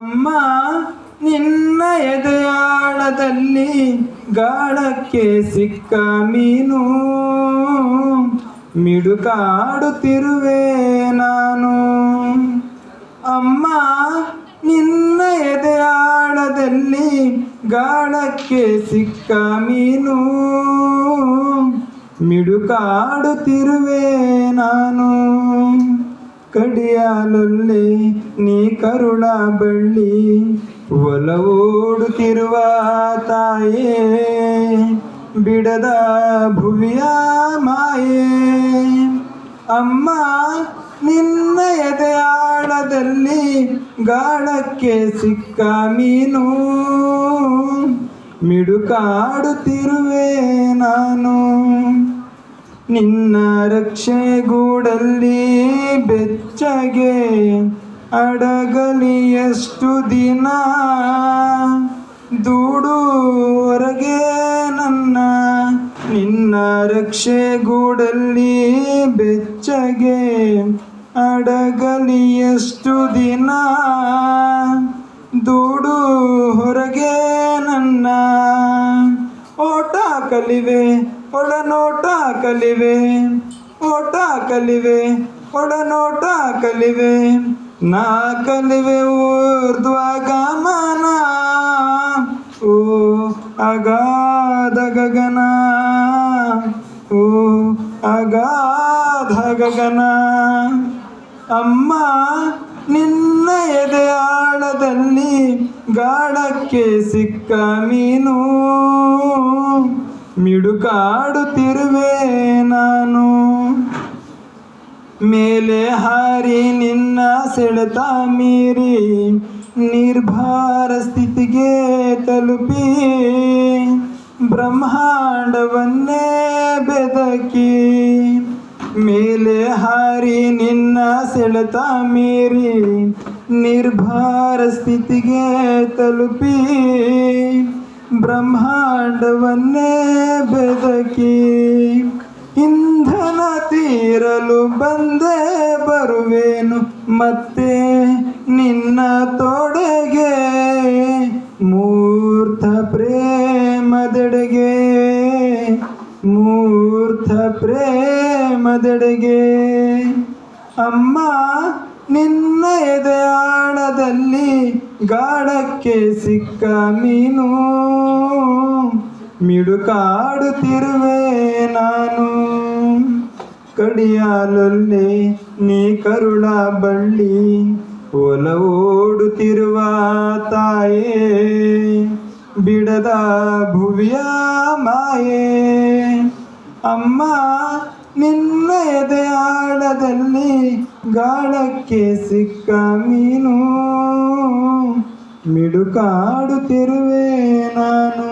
ಅಮ್ಮ ನಿನ್ನ ಎದೆಯಾಳದಲ್ಲಿ ಗಾಳಕ್ಕೆ ಸಿಕ್ಕ ಮೀನು ಮಿಡುಕಾಡುತ್ತಿರುವೆ ನಾನು. ಅಮ್ಮ ನಿನ್ನ ಎದೆಯಾಳದಲ್ಲಿ ಗಾಳಕ್ಕೆ ಸಿಕ್ಕ ಮೀನು ಮಿಡುಕಾಡುತ್ತಿರುವೆ ನಾನು. ಕಡಿಯಾಲೊಲ್ಲೆ ನೀ ಕರುಳ ಬಳ್ಳಿ ಒಲವೋಡುತ್ತಿರುವ ತಾಯೇ, ಬಿಡದ ಭುವಿಯ ಮಾಯೆ. ಅಮ್ಮ ನಿನ್ನ ಎದೆಯಾಳದಲ್ಲಿ ಗಾಳಕ್ಕೆ ಸಿಕ್ಕ ಮೀನು ಮಿಡುಕಾಡುತ್ತಿರುವೆ ನಾನು. ನಿನ್ನ ರಕ್ಷೆಗೂಡಲ್ಲಿ ಬೆಚ್ಚಗೆ ಅಡಗಲಿ ಎಷ್ಟು ದಿನ, ದೂಡು ಹೊರಗೆ ನನ್ನ. ನಿನ್ನ ರಕ್ಷೆಗೂಡಲ್ಲಿ ಬೆಚ್ಚಗೆ ಅಡಗಲಿ ಎಷ್ಟು ದಿನ, ದೂಡು ಹೊರಗೆ ನನ್ನ. ಓಟ ಕಲಿವೆ ಒಡನೋಟ ಕಲಿವೆ, ಓಟ ಕಲಿವೆ ಒಡನೋಟ ಕಲಿವೆ, ನಾ ಕಲಿವೆ ಊರ್ಧ್ವಗಮನ. ಓ ಅಗಾಧ ಗಗನ, ಓ ಅಗಾಧ ಗಗನ. ಅಮ್ಮ ನಿನ್ನ ಎದೆಯಾಳದಲ್ಲಿ ಗಾಳಕ್ಕೆ ಸಿಕ್ಕ ಮೀನು ಮಿಡುಕಾಡುತ್ತಿರುವೆ ನಾನು. ಮೇಲೆ ಹಾರಿ ನಿನ್ನ ಸೆಳೆತ ಮೀರಿ ನಿರ್ಭರ ಸ್ಥಿತಿಗೆ ತಲುಪಿ, ಬ್ರಹ್ಮಾಂಡವನ್ನೇ ಬೆದಕಿ. ಮೇಲೆ ಹಾರಿ ನಿನ್ನ ಸೆಳೆತ ಮೀರಿ ನಿರ್ಭರ ಸ್ಥಿತಿಗೆ ತಲುಪಿ, ಬ್ರಹ್ಮಾಂಡವನ್ನೇ ಬೆದಕಿ. ಇಂಧನ ತೀರಲು ಬಂದೇ ಬರುವೆನು ಮತ್ತೆ ನಿನ್ನ ತೊಡೆಗೆ, ಮೂರ್ತ ಪ್ರೇಮದೆಡೆಗೆ, ಮೂರ್ತ ಪ್ರೇಮದೆಡೆಗೆ. ಅಮ್ಮ ನಿನ್ನ ಎದೆಯಾಳದಲ್ಲಿ ಗಾಳಕ್ಕೆ ಸಿಕ್ಕ ಮೀನು ಮಿಡುಕಾಡುತ್ತಿರುವೆ ನಾನು. ಕಡಿಯಾಲೊಲ್ಲೆ ನೀ ಕರುಳ ಬಳ್ಳಿ ಒಲವೋಡುತ್ತಿರುವ ತಾಯೇ, ಬಿಡದ ಭುವಿಯ ಮಾಯೆ. ಅಮ್ಮ ನಿನ್ನ ಎದೆಯಾಳದಲ್ಲಿ ಗಾಳಕ್ಕೆ ಸಿಕ್ಕ ಮೀನು ಮಿಡುಕಾಡುತ್ತಿರುವೆ ನಾನು.